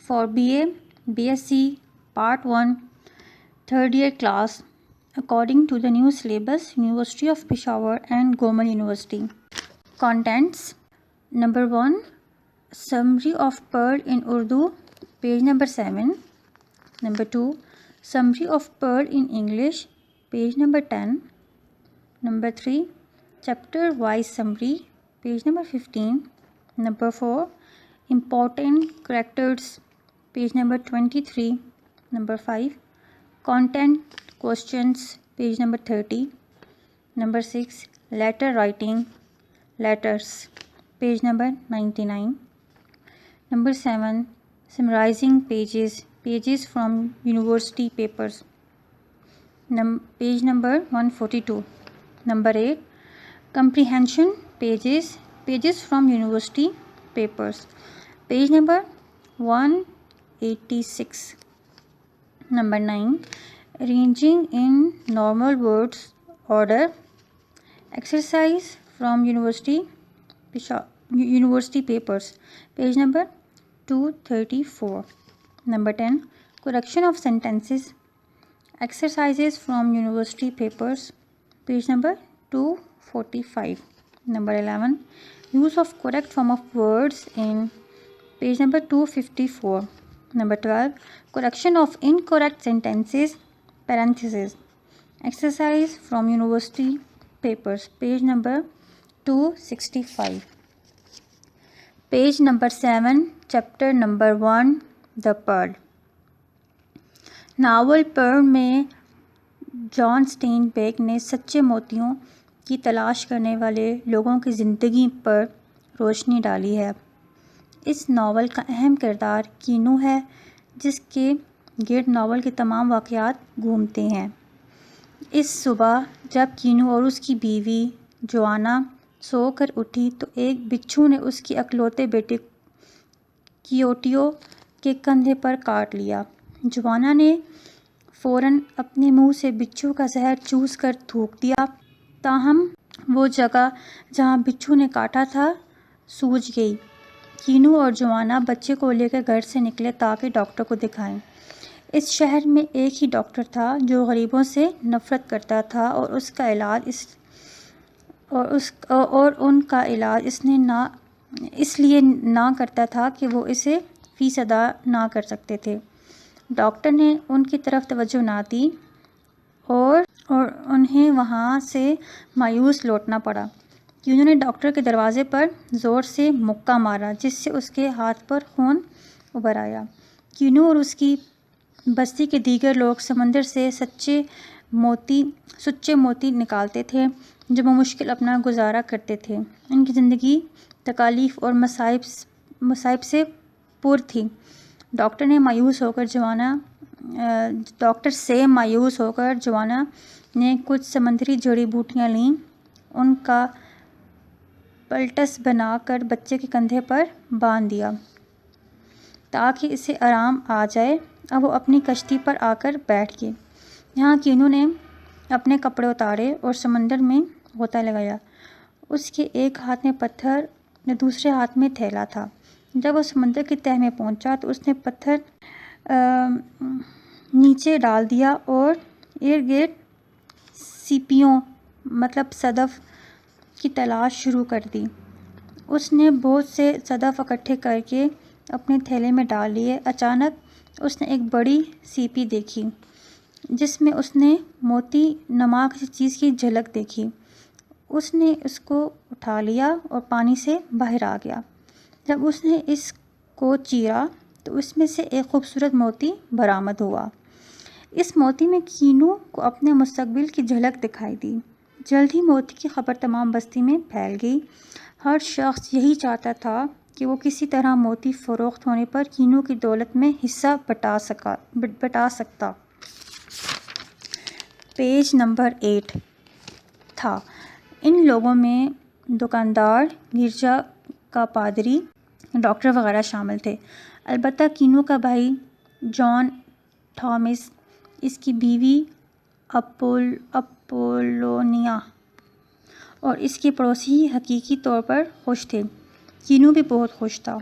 for BA, BSc, Part 1, 3rd year class, according to the new syllabus, University of Peshawar and Gomal University. Contents: Number 1, Summary of Pearl in Urdu, page number 7. Number 2, Summary of Pearl in English, page number 10. Number 3, Chapter Wise Summary, page number 15. Number 4, Important Characters, page number 23. Number 5, Content Questions, page number 30. Number 6, Letter Writing, Letters, page number 99. Number 7, Summarizing Pages, pages from University Papers, page number 142. Number 8, Comprehension Pages, pages from University Papers, page number 186. Number 9, Arranging in Normal Words Order, exercise from University Papers, page number 234. Number 10, Correction of Sentences, exercises from University Papers, page number 245. Number 11, Use of correct form of words in, page number 254. Number 12, Correction of incorrect sentences, parentheses, exercise from University Papers, page number 265. Page number 7, Chapter number 1, The Pearl. Novel Pearl میں جان اسٹینبیک نے سچے موتیوں کی تلاش کرنے والے لوگوں کی زندگی پر روشنی ڈالی ہے۔ اس ناول کا اہم کردار کینو ہے، جس کے گرد ناول کے تمام واقعات گھومتے ہیں۔ اس صبح جب کینو اور اس کی بیوی جوانا سو کر اٹھی تو ایک بچھو نے اس کی اکلوتے بیٹے کیوٹیو کے کندھے پر کاٹ لیا۔ جوانا نے فوراً اپنے منہ سے بچھو کا زہر چوس کر تھوک دیا، تاہم وہ جگہ جہاں بچھو نے کاٹا تھا سوج گئی۔ کینو اور جوانا بچے کو لے کر گھر سے نکلے تاکہ ڈاکٹر کو دکھائیں۔ اس شہر میں ایک ہی ڈاکٹر تھا جو غریبوں سے نفرت کرتا تھا اور ان کا علاج اس لیے نہ کرتا تھا کہ وہ اسے فیس ادا نہ کر سکتے تھے۔ ڈاکٹر نے ان کی طرف توجہ نہ دی اور انہیں وہاں سے مایوس لوٹنا پڑا۔ کینو نے ڈاکٹر کے دروازے پر زور سے مکہ مارا، جس سے اس کے ہاتھ پر خون ابھر آیا۔ کینو اور اس کی بستی کے دیگر لوگ سمندر سے سچے موتی نکالتے تھے جو بمشکل اپنا گزارا کرتے تھے۔ ان کی زندگی تکالیف اور مصائب سے پر تھی۔ ڈاکٹر سے مایوس ہو کر جوانا نے کچھ سمندری جڑی بوٹیاں لیں، ان کا پلٹس بنا کر بچے کے کندھے پر باندھ دیا تاکہ اسے آرام آ جائے۔ اب وہ اپنی کشتی پر آ کر بیٹھ گئے۔ یہاں کینو نے اپنے کپڑے اتارے اور سمندر میں غوطہ لگایا۔ اس کے ایک ہاتھ میں پتھر اور دوسرے ہاتھ میں تھیلا تھا۔ جب وہ سمندر کی تہہ میں پہنچا تو اس نے پتھر نیچے ڈال دیا اور ارد گرد سیپیوں صدف کی تلاش شروع کر دی۔ اس نے بہت سے صدف اکٹھے کر کے اپنے تھیلے میں ڈال لیے۔ اچانک اس نے ایک بڑی سیپی دیکھی جس میں اس نے موتی نما کسی چیز کی جھلک دیکھی۔ اس نے اس کو اٹھا لیا اور پانی سے باہر آ گیا۔ جب اس نے اس کو چیرا تو اس میں سے ایک خوبصورت موتی برآمد ہوا۔ اس موتی میں کینو کو اپنے مستقبل کی جھلک دکھائی دی۔ جلد ہی موتی کی خبر تمام بستی میں پھیل گئی۔ ہر شخص یہی چاہتا تھا کہ وہ کسی طرح موتی فروخت ہونے پر کینو کی دولت میں حصہ بٹا سکتا۔ پیج نمبر 8 تھا۔ ان لوگوں میں دکاندار، گرجا کا پادری، ڈاکٹر وغیرہ شامل تھے۔ البتہ کینو کا بھائی جان تھامس، اس کی بیوی اپولونیا اور اس کے پڑوسی حقیقی طور پر خوش تھے۔ کینو بھی بہت خوش تھا۔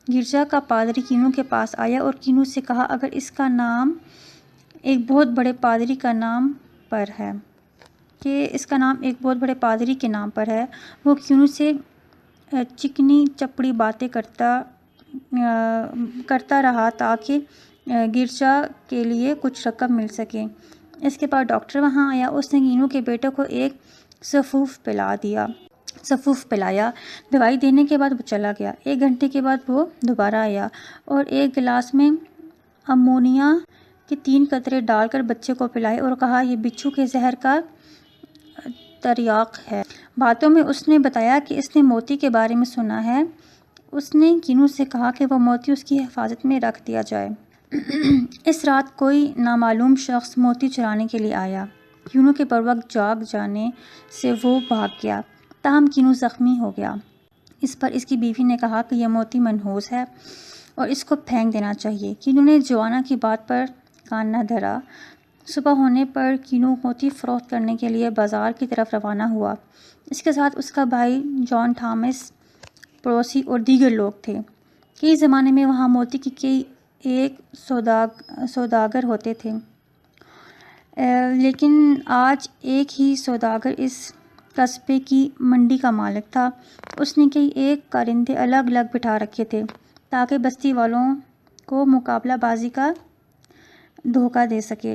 گرجا کا پادری کینو کے پاس آیا اور کینو سے کہا اگر اس کا نام ایک بہت بڑے پادری کا نام پر ہے وہ کینو سے چکنی چپڑی باتیں کرتا رہا تاکہ گرجا کے لیے کچھ رقم مل سکے۔ اس کے بعد ڈاکٹر وہاں آیا، اس نے کینو کے بیٹے کو ایک سفوف پلایا۔ دوائی دینے کے بعد وہ چلا گیا۔ 1 گھنٹے کے بعد وہ دوبارہ آیا اور ایک گلاس میں امونیا کے 3 قطرے ڈال کر بچے کو پلائے اور کہا یہ بچھو کے زہر کا تریاق ہے۔ باتوں میں اس نے بتایا کہ اس نے موتی کے بارے میں سنا ہے۔ اس نے کینو سے کہا کہ وہ موتی اس کی حفاظت میں رکھ دیا جائے۔ اس رات کوئی نامعلوم شخص موتی چرانے کے لیے آیا۔ کینو کے بروقت جاگ جانے سے وہ بھاگ گیا، تاہم کینو زخمی ہو گیا۔ اس پر اس کی بیوی نے کہا کہ یہ موتی منحوس ہے اور اس کو پھینک دینا چاہیے۔ کینو نے جوانا کی بات پر کان نہ دھرا۔ صبح ہونے پر کینو موتی فروخت کرنے کے لیے بازار کی طرف روانہ ہوا۔ اس کے ساتھ اس کا بھائی جان تھامس، پڑوسی اور دیگر لوگ تھے۔ کئی زمانے میں وہاں موتی کے ایک سوداگر ہوتے تھے، لیکن آج ایک ہی سوداگر اس قصبے کی منڈی کا مالک تھا۔ اس نے ایک کارندے الگ الگ بٹھا رکھے تھے تاکہ بستی والوں کو مقابلہ بازی کا دھوکہ دے سکے۔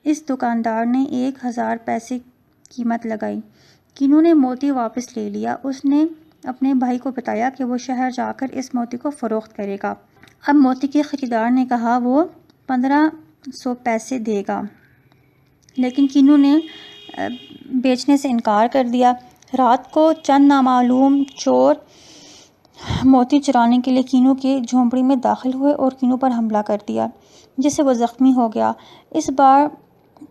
اس دکاندار نے 1000 پیسے قیمت لگائی۔ کینو نے موتی واپس لے لیا۔ اس نے اپنے بھائی کو بتایا کہ وہ شہر جا کر اس موتی کو فروخت کرے گا۔ اب موتی کے خریدار نے کہا وہ 1500 پیسے دے گا، لیکن کینو نے بیچنے سے انکار کر دیا۔ رات کو چند نامعلوم چور موتی چرانے کے لیے کینو کے جھونپڑی میں داخل ہوئے اور کینو پر حملہ کر دیا، جس سے وہ زخمی ہو گیا۔ اس بار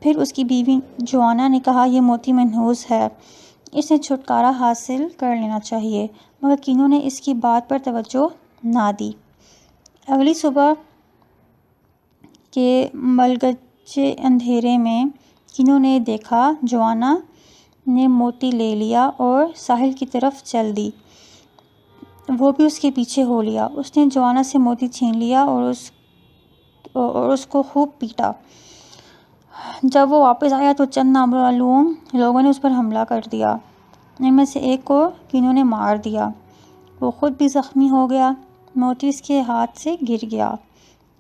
پھر اس کی بیوی جوانا نے کہا یہ موتی منحوس ہے، اسے چھٹکارا حاصل کر لینا چاہیے، مگر کینو نے اس کی بات پر توجہ نہ دی۔ اگلی صبح کے ملگچے اندھیرے میں کینو نے دیکھا جوانا نے موتی لے لیا اور ساحل کی طرف چل دی۔ وہ بھی اس کے پیچھے ہو لیا۔ اس نے جوانا سے موتی چھین لیا اور اس کو خوب پیٹا۔ جب وہ واپس آیا تو چند نامعلوم لوگوں نے اس پر حملہ کر دیا۔ ان میں سے ایک کو کینو نے مار دیا۔ وہ خود بھی زخمی ہو گیا۔ موتی اس کے ہاتھ سے گر گیا۔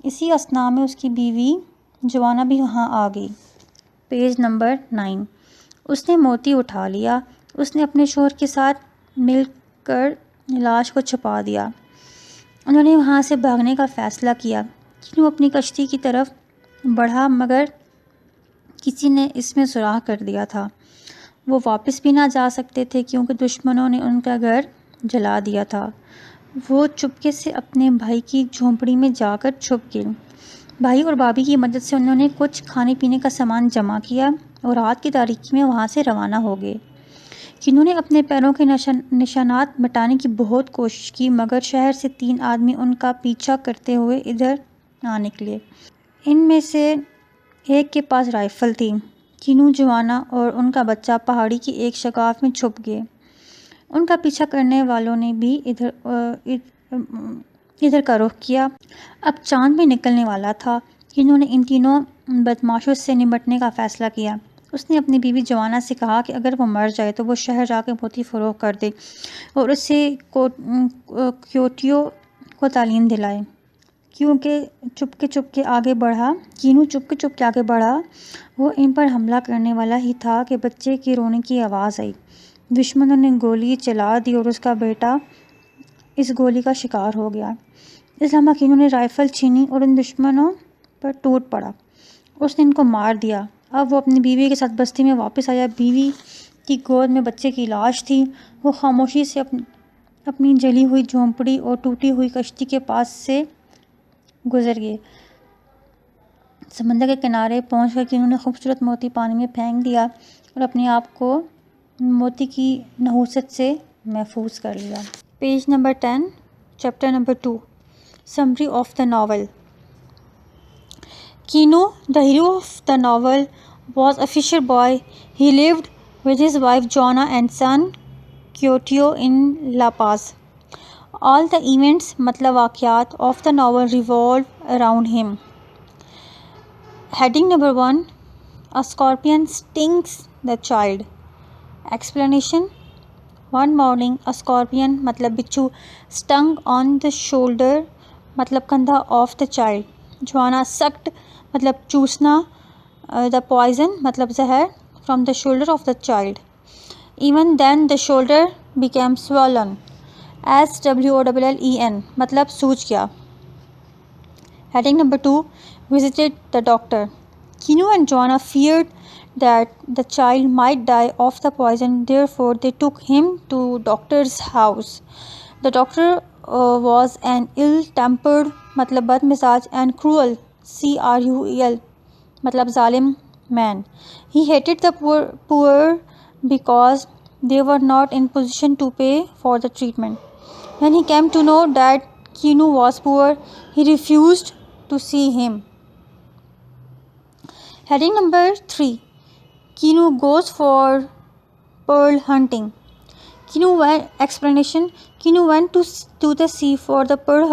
اسی اثناء میں اس کی بیوی جوانا بھی وہاں آ گئی۔ Page number 9۔ اس نے موتی اٹھا لیا۔ اس نے اپنے شوہر کے ساتھ مل کر لاش کو چھپا دیا۔ انہوں نے وہاں سے بھاگنے کا فیصلہ کیا۔ کینو اپنی کشتی کی طرف بڑھا، مگر کسی نے اس میں سوراخ کر دیا تھا۔ وہ واپس بھی نہ جا سکتے تھے کیونکہ دشمنوں نے ان کا گھر جلا دیا تھا۔ وہ چپکے سے اپنے بھائی کی جھونپڑی میں جا کر چھپ گئے۔ بھائی اور بھابھی کی مدد سے انہوں نے کچھ کھانے پینے کا سامان جمع کیا اور رات کی تاریکی میں وہاں سے روانہ ہو گئے۔ کینو نے اپنے پیروں کے نشانات مٹانے کی بہت کوشش کی، مگر شہر سے 3 آدمی ان کا پیچھا کرتے ہوئے ادھر آ نکلے۔ ان میں سے ایک کے پاس رائفل تھی۔ کینو، جوانا اور ان کا بچہ پہاڑی کی ایک شگاف میں چھپ گئے۔ ان کا پیچھا کرنے والوں نے بھی ادھر کا رخ کیا۔ اب چاند بھی نکلنے والا تھا۔ کینو نے ان تینوں بدماشوں سے نمٹنے کا فیصلہ کیا۔ اس نے اپنی بیوی جوانا سے کہا کہ اگر وہ مر جائے تو وہ شہر جا کے موتی فروخت کر دے اور اس سے کیوٹیو کو تعلیم دلائے۔ کینو چپ کے آگے بڑھا۔ وہ ان پر حملہ کرنے والا ہی تھا کہ بچے کے رونے کی آواز آئی۔ دشمنوں نے گولی چلا دی اور اس کا بیٹا اس گولی کا شکار ہو گیا۔ اس لمحہ کینو نے رائفل چھینی اور ان دشمنوں پر ٹوٹ پڑا۔ اس نے ان کو مار دیا۔ اب وہ اپنی بیوی کے ساتھ بستی میں واپس آیا۔ بیوی کی گود میں بچے کی لاش تھی۔ وہ خاموشی سے اپنی جلی ہوئی جھونپڑی اور ٹوٹی ہوئی کشتی کے پاس سے گزر گئے۔ سمندر کے کنارے پہنچ کر کینو نے خوبصورت موتی پانی میں پھینک دیا اور اپنے آپ کو موتی کی نحوست سے محفوظ کر لیا۔ Page number 10، chapter number 2، summary of the novel. Kino, the hero of the novel, was a fisher boy. He lived with his wife Joanna and son Kyoto in La Paz. All the events मतलब वाक़यात of the novel revolve around him. Heading number 1, a scorpion stings the child. Explanation. One morning a scorpion मतलब बिच्छू stung on the shoulder मतलब कंधा of the child. Joanna sucked मतलब चूसना the poison मतलब जहर from the shoulder of the child. Even then the shoulder became swollen. SWOLLEN मतलब सूज गया. Heading number 2, visited the doctor. Kino and Joanna feared that the child might die of the poison, therefore they took him to doctor's house. The doctor was an ill-tempered मतलब बदमिजाज and cruel CRUEL मतलब जालिम man. He hated the poor because they were not in position to pay for the treatment. When he came to know that Kino was poor, he refused to see him. Heading number 3, Kino goes for pearl hunting. Explanation. Kino went to the sea for the pearl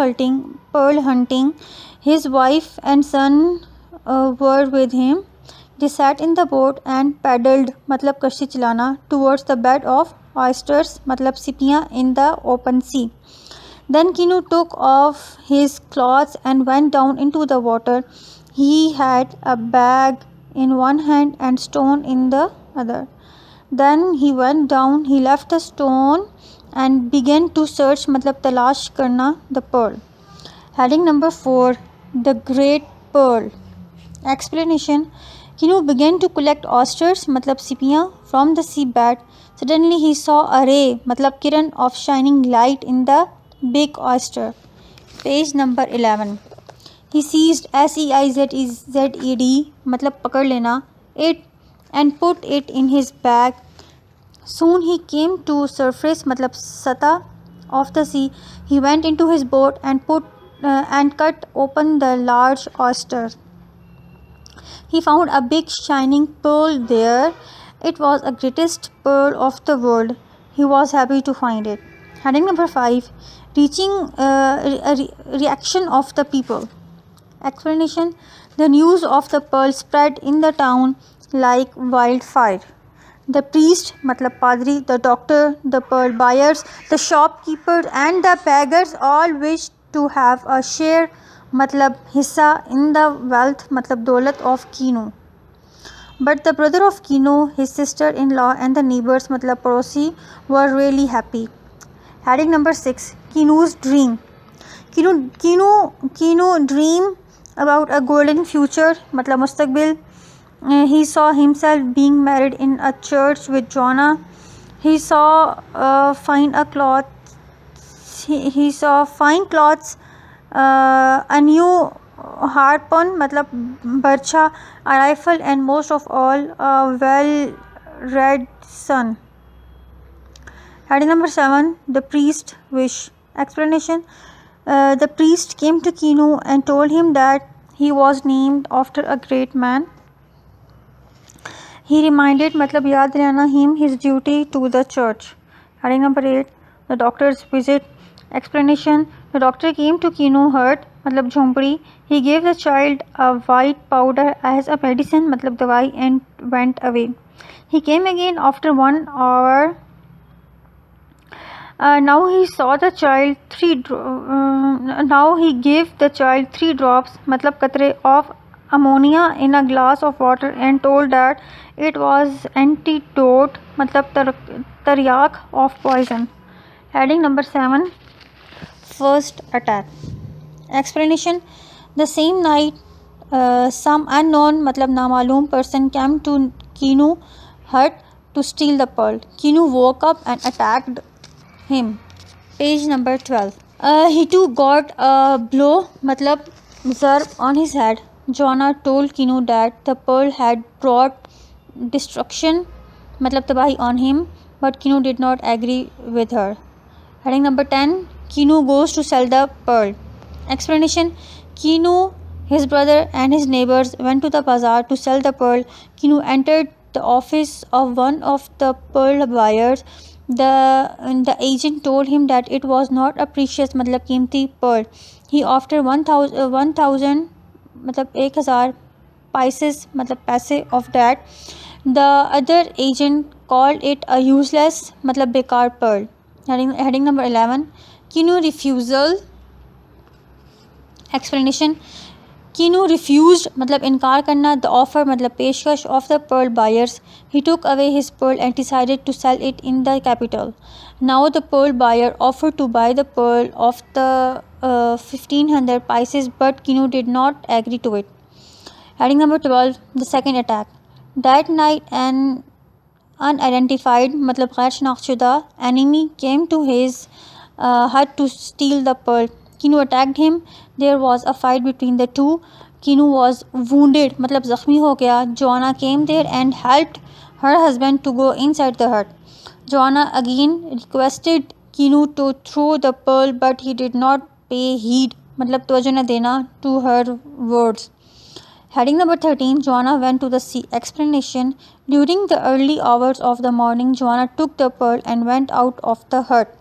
hunting. His wife and son were with him. They sat in the boat and paddled मतलब कश्ती चलाना towards the bed of oysters मतलब सिपियाँ in the open sea. Then Kino took off his clothes and went down into the water. He had a bag in one hand and stone in the other. Then he went down, he left the stone and began to search मतलब तलाश करना the pearl. Heading number 4, the great pearl. Explanation. Kino began to collect oysters मतलब सिपियाँ from the seabed. Suddenly he saw a ray मतलब किरण of shining light in the big oyster. Page number 11. He seized SEIZED मतलब पकड़ लेना it and put it in his bag. Soon he came to surface मतलब सतह of the sea. He went into his boat and cut open the large oyster. He found a big shining pearl there. It was the greatest pearl of the world. He was happy to find it. Heading number 5, reaction of the people. Explanation. The news of the pearl spread in the town like wildfire. The priest मतलब padri, the doctor, the pearl buyers, the shopkeepers and the beggars all wished to have a share मतलब हिस्सा in the wealth मतलब दौलत of Kino. But the brother of Kino, his sister-in-law and the neighbors मतलब पड़ोसी were really happy. Heading number 6, Kino's dream. Kino dream about a golden future मतलब मुस्तकबिल. He saw himself being married in a church with Joanna. He saw fine clothes, a new harpoon मतलब बर्छा, a rifle and most of all a well-read son. Heading number 7, the priest wish. Explanation. The priest came to Kino and told him that he was named after a great man. He reminded मतलब याद दिलाना him his duty to the church. Heading number 8, the doctor's visit. Explanation. The doctor came to Kino hut मतलब झोंपड़ी. He gave the child a white powder as a medicine मतलब दवाई and went away. He came again after 1 hour. Now he saw the child now he gave the child 3 drops मतलब कतरे of ammonia in a glass of water and told that it was antidote मतलब taryak of poison. Heading number 7, first attack. Explanation. The same night some unknown मतलब नामालूम person came to Kino hut to steal the pearl. Kino woke up and attacked him. Page number 12. He too got a blow मतलब zarb on his head. Joanna told Kino that the pearl had brought destruction मतलब तबाही on him, but Kino did not agree with her. Heading number 10, Kino goes to sell the pearl. Explanation. Kino, his brother and his neighbors went to the bazaar to sell the pearl. Kino entered the office of one of the pearl buyers. The agent told him that it was not a precious मतलब कीमती pearl. He offered 1000 मतलब 1000 पैसे मतलब पैसे of that. The other agent called it a useless मतलब बेकार pearl. Heading number 11. Kino refusal. Explanation. Kino refused मतलब इनकार करना, the offer मतलब पेशकश of the pearl buyers. He took away his pearl and decided to sell it in the capital. Now the pearl buyer offered to buy the pearl of the 1500 paise, but Kino did not agree to it. Heading number 12. The second attack. That night an unidentified मतलब गैर शनाख्तशुदा enemy came to his hut to steal the pearl. Kino attacked him. There was a fight between the two. Kino was wounded मतलब ज़ख्मी हो गया. Joanna came there and helped her husband to go inside the hut. Joanna again requested Kino to throw the pearl, but he did not pay heed मतलब तवज्जो न देना to her words. Heading number 13. Joanna went to the sea. Explanation. During the early hours of the morning, Joanna took the pearl and went out of the hut.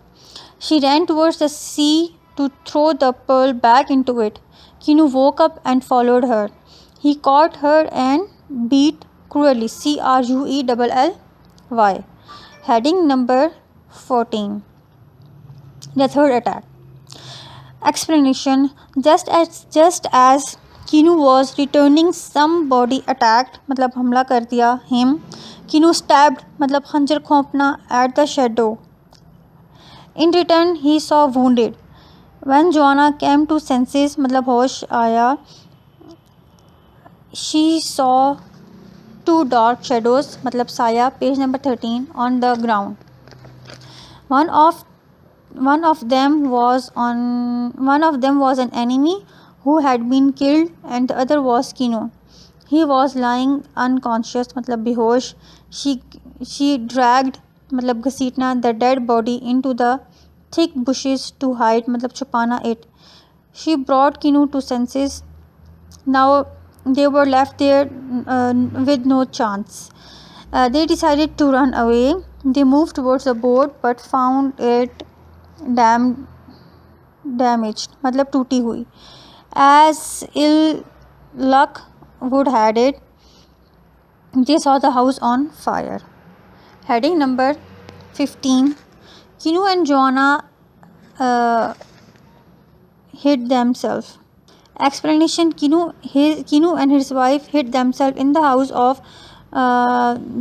She ran towards the sea to throw the pearl back into it. Kino woke up and followed her. He caught her and beat cruelly. Cruelly. Heading number 14. The third attack. Explanation. Just as Kino was returning, somebody attacked मतलब हमला कर दिया him. Kino stabbed मतलब खंजर खोंपना at the shadow. In return he saw wounded. When Joanna came to senses मतलब होश आया, she saw two dark shadows मतलब साया. Page number 13 on the ground. One of them was an enemy who had been killed, and the other was Kino. He was lying unconscious मतलब बेहोश. She dragged मतलब घसीटना the dead body into the thick bushes to hide मतलब छुपाना it. She brought Kino to senses. Now they were left there with no chance. They decided to run away. They moved towards the boat but found it damaged मतलब टूटी हुई. As ill luck would have it, they saw the house on fire. Heading number 15. Kino and Joanna hid themselves. Explanation. Kino and his wife hid themselves in the house of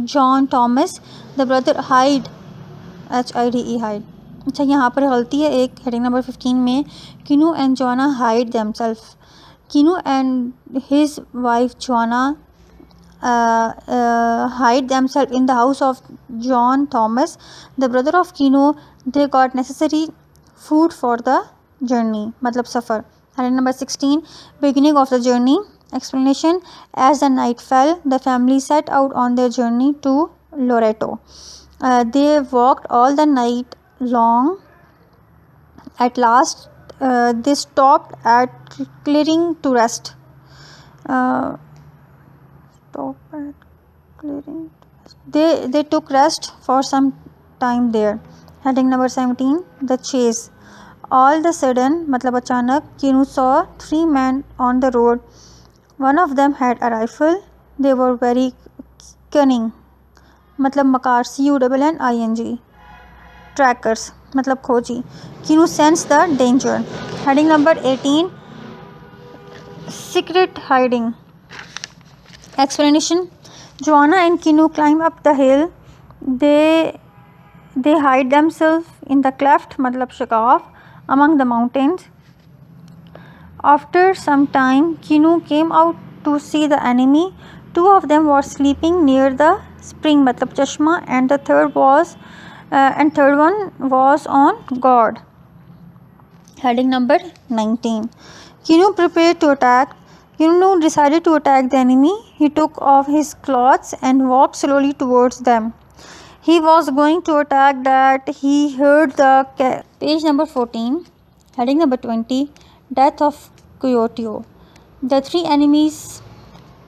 John Thomas. The brother hide hide. अच्छा यहाँ पर गलती है एक. Heading number 15 में Kino and Joanna hide themselves. Kino and his wife Joanna hide themselves in the house of John Thomas, the brother of Kino. They got necessary food for the journey मतलब सफ़र. Heading number 16. Beginning of the journey. Explanation. As the night fell, the family set out on their journey to Loreto. They walked all the night long. At last they stopped at clearing to rest. They took rest for some time there. Heading number 17. The chase. All of a sudden मतलब अचानक Kino saw 3 men on the road. One of them had a rifle. They were very cunning मतलब मकार CUNNING. Trackers मतलब खोजी. Kino sensed the danger. Heading number 18. Secret hiding. Explanation. Joanna and Kino climb up the hill. They hide themselves in the cleft मतलब शिकाफ among the mountains. After some time, Kino came out to see the enemy. 2 of them were sleeping near the spring मतलब चश्मा, and the third one was on guard. Heading number 19. Kino prepared to attack. Kino decided to attack the enemy. He took off his clothes and walked slowly towards them. He was going to attack that he heard the page number 14. Heading number 20. Death of Coyote. The 3 enemies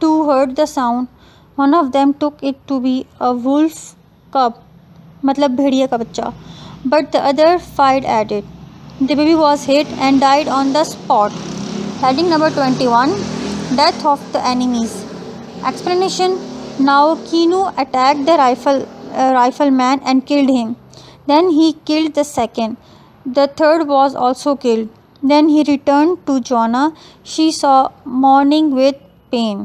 too heard the sound. One of them took it to be a wolf cub مطلب بھیڑیا کا بچہ. But the other fired at it. The baby was hit and died on the spot. Heading number 21. Death of the enemies. Explanation. Now Kino attacked the rifleman and killed him. Then he killed the second. The third was also killed. Then he returned to Joanna. She saw mourning with pain.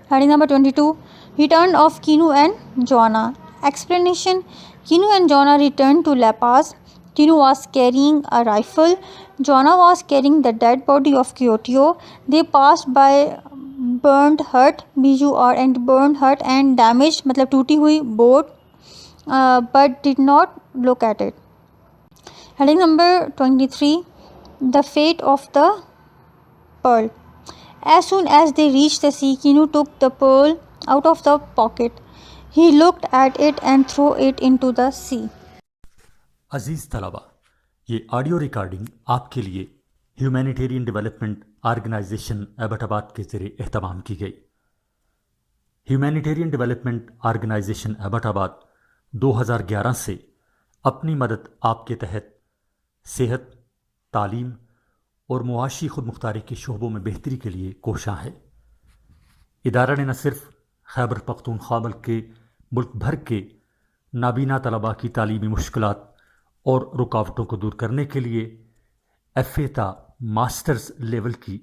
Heading number 22. Return of Kino and Joanna. Explanation. Kino and Joanna returned to La Paz. Kino was carrying a rifle. Joanna was carrying the dead body of Kyoto. They passed by burned hut, and burned hut and damaged मतलब टूटी हुई boat, but did not look at it. Heading number 23. The fate of the pearl. As soon as they reached the sea, Kino took the pearl out of the pocket. He looked at it and threw it into the sea. عزیز طلبہ، یہ audio recording آپ کے لیے humanitarian development organisation Abbott آباد کے ذریعے اہتمام کی گئی. ہیومینیٹیرین ڈیولپمنٹ آرگنائزیشن ایبٹ آباد 2011 سے اپنی مدد آپ کے تحت صحت، تعلیم اور معاشی خود مختاری کے شعبوں میں بہتری کے لیے کوشاں ہے. ادارہ نے نہ صرف خیبر پختونخوا بلکہ ملک بھر کے نابینا طلباء کی تعلیمی مشکلات اور رکاوٹوں کو دور کرنے کے لیے FA تا ماسٹرز لیول کی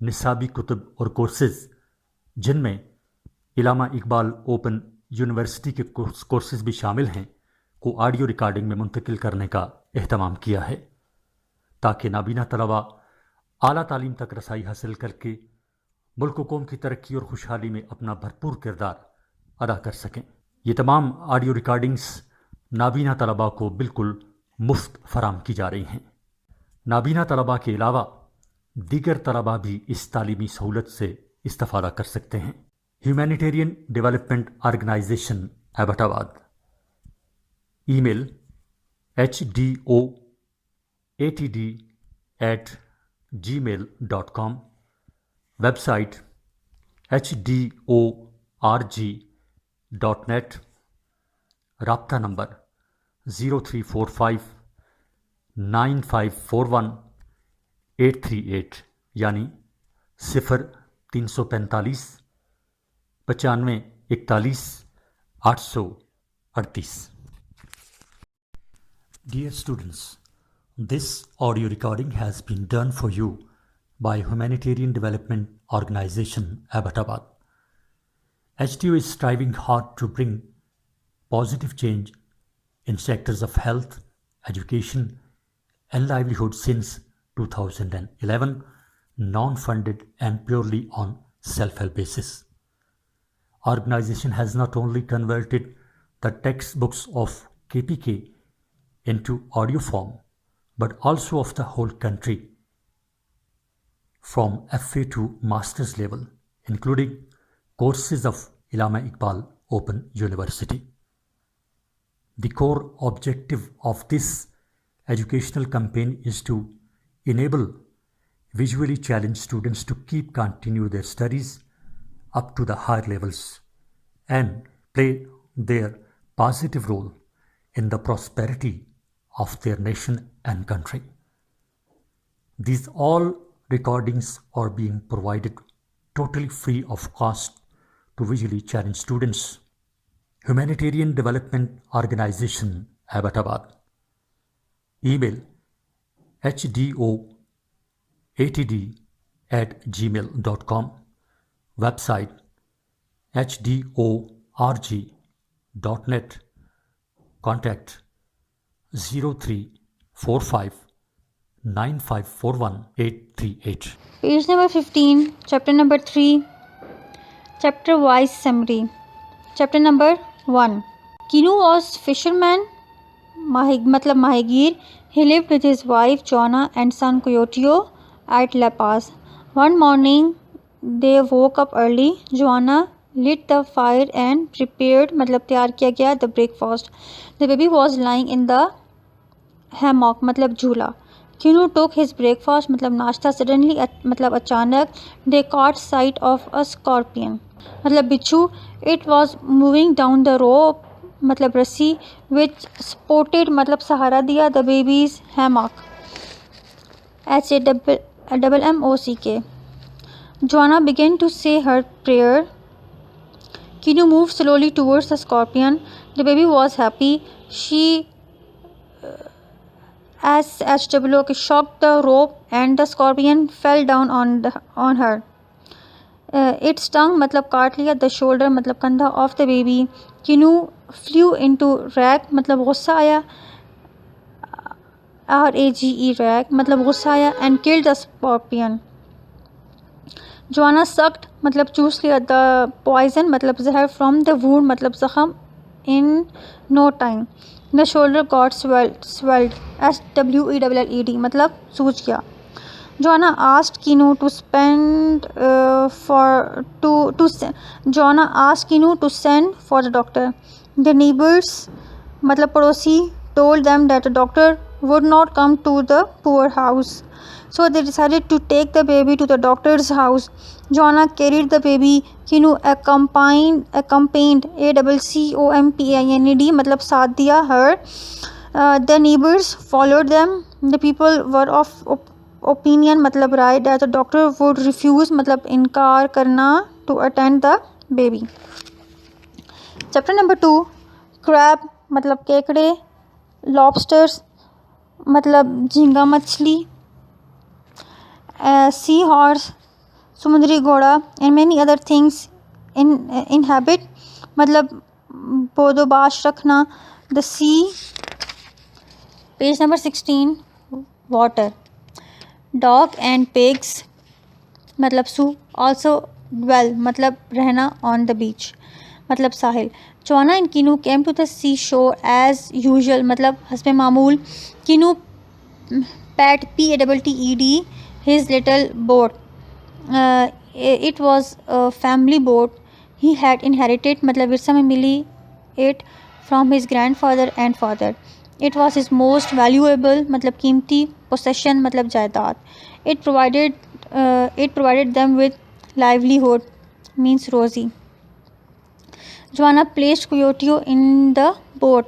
نصابی کتب اور کورسز، جن میں علامہ اقبال اوپن یونیورسٹی کے کورسز بھی شامل ہیں، کو آڈیو ریکارڈنگ میں منتقل کرنے کا اہتمام کیا ہے تاکہ نابینا طلباء اعلیٰ تعلیم تک رسائی حاصل کر کے ملک و قوم کی ترقی اور خوشحالی میں اپنا بھرپور کردار ادا کر سکیں. یہ تمام آڈیو ریکارڈنگز نابینا طلباء کو بالکل مفت فراہم کی جا رہی ہیں. نابینا طلباء کے علاوہ دیگر طلباء بھی اس تعلیمی سہولت سے استفادہ کر سکتے ہیں. Humanitarian development organisation Abbottabad. Email HDOATD@gmail.com. Website HDORG.net. رابطہ نمبر 03459541-838 یعنی 0345 9541 838. Dear students, this audio recording has been done for you by Humanitarian Development Organization Abbottabad. HDO is striving hard to bring positive change in sectors of health, education, and livelihood since 2011, non-funded and purely on self-help basis. Organization has not only converted the textbooks of KPK into audio form, but also of the whole country, from FA to master's level, including courses of Allama Iqbal Open University. The core objective of this educational campaign is to enable visually challenged students to continue their studies up to the higher levels and play their positive role in the prosperity of their nation and country. These all recordings are being provided totally free of cost to visually challenged students. Humanitarian Development Organization Abbottabad. Email HDOATD@gmail.com. Website HDORG.net. Contact 0345 9541-838. Page number 15, chapter number 3, chapter wise summary. Chapter number 1. Kino was fisherman, matlab mahigir. He lived with his wife Joanna and son Coyotio at La Paz. One morning they woke up early. Joanna lit the fire and prepared matlab tayar kiya gaya the breakfast. The baby was lying in the hammock matlab jhula. Kino took his breakfast matlab nashta. Suddenly matlab achanak they caught sight of a scorpion matlab bichu. It was moving down the rope मतलब रस्सी, which supported मतलब सहारा दिया the baby's hammock. HAMMOCK. Joanna began to say her prayer. Kino moved slowly towards the scorpion. The baby was happy. She shocked the rope and the scorpion fell down on her. Its tongue मतलब काट लिया the shoulder मतलब कंधा of the baby. Kino flew into rage मतलब गुस्सा आया. RAGE rage मतलब गुस्सा आया and killed the scorpion. Joanna sucked मतलब चूस लिया the poison मतलब जहर from the wound मतलब जख्म in no time. The shoulder got swelled SWELLED मतलब सूज गया. Joanna asked Kino to send for the doctor. The neighbors मतलब पड़ोसी told them that the doctor would not come to the poor house. So they decided to take the baby to the doctor's house. Joanna carried the baby. Kino accompanied ACCOMPANED मतलब साथ दिया her. The neighbors followed them. The people were of opinion मतलब राय that the doctor would refuse मतलब इनकार करना to attend the baby. Chapter number 2. Crab मतलब केकड़े, lobsters मतलब झींगा मछली, seahorse समुद्री घोड़ा and many other things inhabit मतलब बोदोबाश रखना the sea. Page number 16. Water. Dog and pigs मतलब सू also dwell मतलब रहना on the beach मतलब साहिल. Joanna and Kino came to the seashore as usual मतलब हस्बे मामूल. Kino pet PATTED his little boat. It was a family boat. He had inherited मतलब विरसा में मिली it from his grandfather and father. It was his most valuable मतलब कीमती possession मतलब जायदाद. It provided them with livelihood means rosy. Joanna placed Coyote in the boat.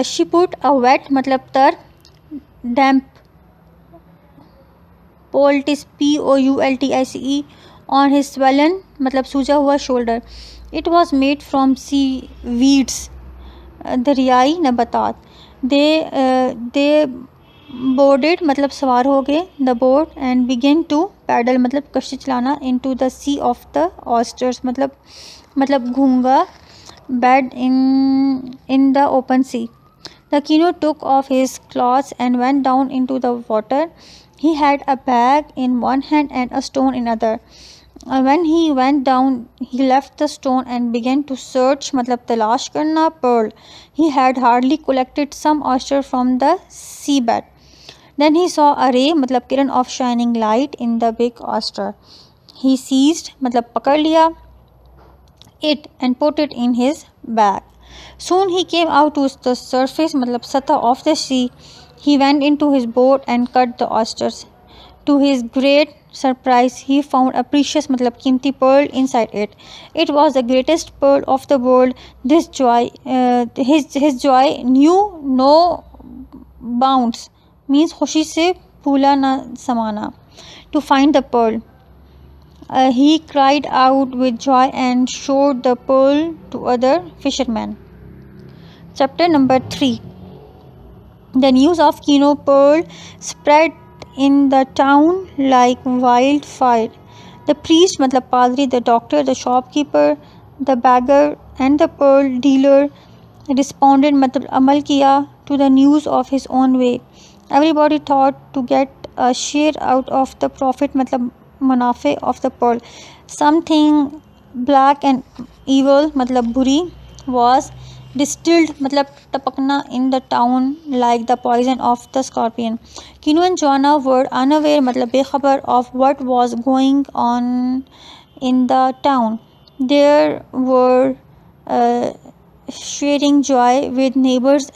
She put a wet मतलब तर damp poultice POULTICE on his swollen मतलब सूजा हुआ shoulder. It was made from seaweeds. दरियाई नबातात. They boarded मतलब सवार हो गए the boat and began to paddle मतलब कश्ती चलाना into the sea of the oysters मतलब घूंगा bed in the open sea. The Kino took off his clothes and went down into the water. He had a bag in one hand and a stone in other. When he went down, he left the stone and began to search मतलब तलाश करना pearl. He had hardly collected some oyster from the seabed. Then he saw a ray मतलब किरण of shining light in the big oyster. He seized मतलब पकड़ लिया it and put it in his bag. Soon he came out to the surface मतलब सतह of the sea. He went into his boat and cut the oysters. To his great surprise, he found a precious मतलब कीमती pearl inside it. It was the greatest pearl of the world. His joy knew no bounds. Means खुशी से भूला ना समाना. To find the pearl, he cried out with joy and showed the pearl to other fishermen. Chapter number 3. The news of Kino pearl spread in the town like wildfire. The priest मतलब पादरी, the doctor, the shopkeeper, the beggar and the pearl dealer responded मतलब अमल किया to the news of his own way. Everybody thought to get a share out of the profit मतलब मुनाफे of the pearl. Something black and evil मतलब बुरी was distilled मतलब टपकना in the town like the poison of the scorpion. Kino and Joanna were unaware मतलब बेखबर of what was going on in the town. They were sharing joy with neighbors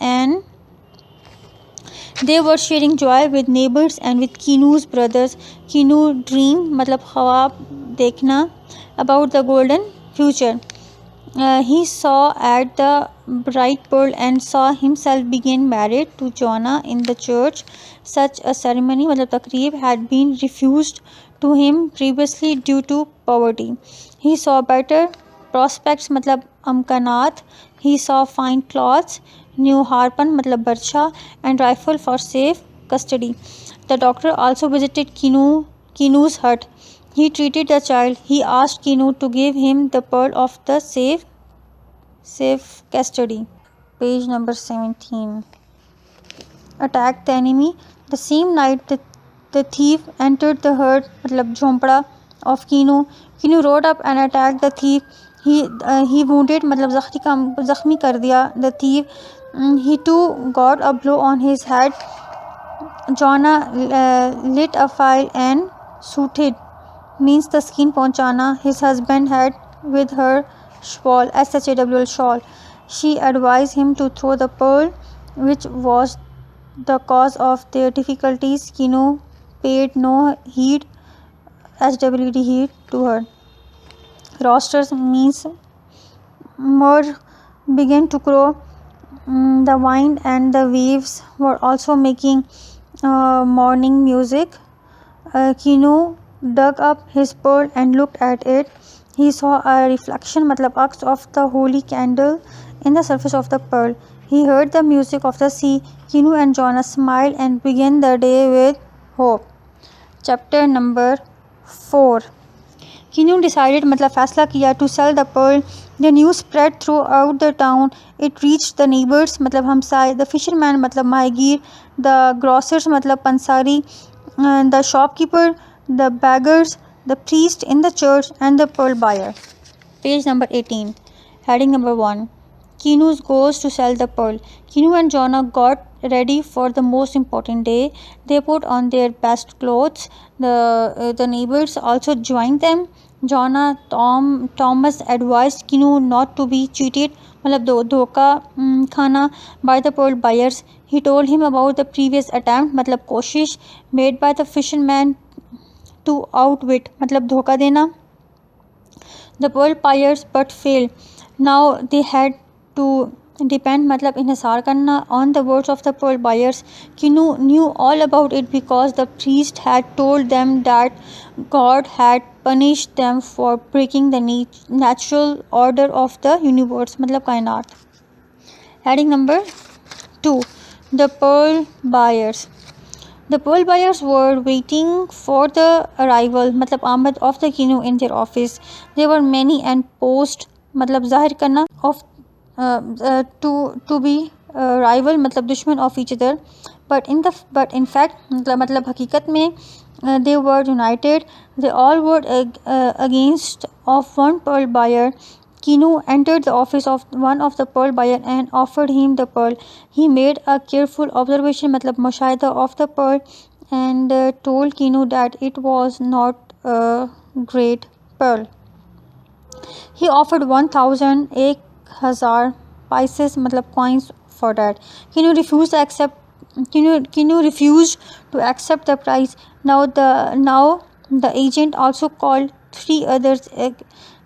and with Kino's brothers. Kino dreamed मतलब ख्वाब देखना about the golden future. He saw at the bright pearl and saw himself being married to Joanna in the church. Such a ceremony, मतलब तकरीब, had been refused to him previously due to poverty. He saw better prospects, मतलब अमकानात. He saw fine clothes, new harpan, मतलब बर्छा, and rifle for safe custody. The doctor also visited Kino's hut. He treated the child. He asked Kino to give him the pearl of the safe custody. Page number 17. Attacked the enemy. The same night, the thief entered the hut, मतलब झोंपड़ा, of Kino. Kino rode up and attacked the thief. He wounded, मतलब ज़ख्मी कर दिया the thief. He too got a blow on his head. Joanna lit a fire and suited, means the skin पहुंचाना, his husband had with her shawl, shawl shawl. She advised him to throw the pearl, which was the cause of their difficulties. Kino paid no heed, swd heed, to her. Roosters, means more, began to crow. The wind and the waves were also making morning music. Kino dug up his pearl and looked at it. He saw a reflection, मतलब अक्स, of the holy candle in the surface of the pearl. He heard the music of the sea. Kino and Joanna smiled and began the day with hope. Chapter number 4. Kino decided, मतलब फैसला किया, to sell the pearl. The news spread throughout the town. It reached the neighbors, मतलब हमसाय, the fisherman, मतलब माहीगीर, the grocers, मतलब पंसारी, the shopkeeper, the beggars, the priest in the church, and the pearl buyer. Page number 18. Heading number 1. Kino goes to sell the pearl. Kino and Joanna got ready for the most important day. They put on their best clothes. The neighbors also joined them. Joanna Thomas advised Kino not to be cheated, मतलब धोखा खाना, by the pearl buyers. He told him about the previous attempt, मतलब कोशिश, made by the fisherman to outwit, मतलब धोखा देना, the pearl buyers, but failed. Now they had to depend, मतलब inhisar करना, on the words of the pearl buyers. Kino knew all about it because the priest had told them that God had punished them for breaking the natural order of the universe, मतलब कायनात. Heading number 2. The pearl buyers. The pearl buyers were waiting for the arrival, मतलब आमद, of the Kino in their office. There were many and posed, मतलब जाहिर करना, of to be rival, मतलब दुश्मन of each other. But in fact, मतलब हकीकत में they were united. They all were against of one pearl buyer. Kino entered the office of one of the pearl buyer and offered him the pearl. He made a careful observation, मतलब मुशाहिदा, of the pearl and told Kino that it was not a great pearl. He offered 1,000 pieces, मतलब coins, for that. Kino refused to accept the price. Now the agent also called three others.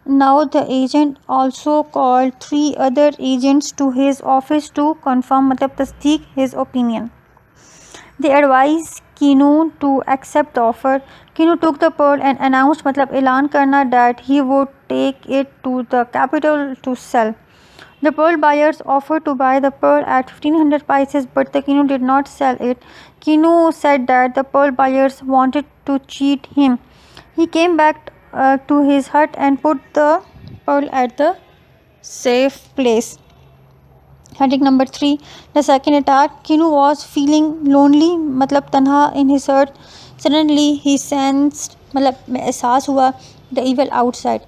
Now the agent also called 3 other agents to his office to confirm, मतलब तस्दीक, his opinion. They advised Kino to accept the offer. Kino took the pearl and announced, मतलब ऐलान करना, that he would take it to the capital to sell. The pearl buyers offered to buy the pearl at 1,500 pieces, but the Kino did not sell it. Kino said that the pearl buyers wanted to cheat him. He came back to his hut and put the pearl at the safe place. Heading number 3. The second attack. Kino was feeling lonely, मतलब तन्हा, in his hut. Suddenly he sensed, मतलब एहसास हुआ, the evil outside.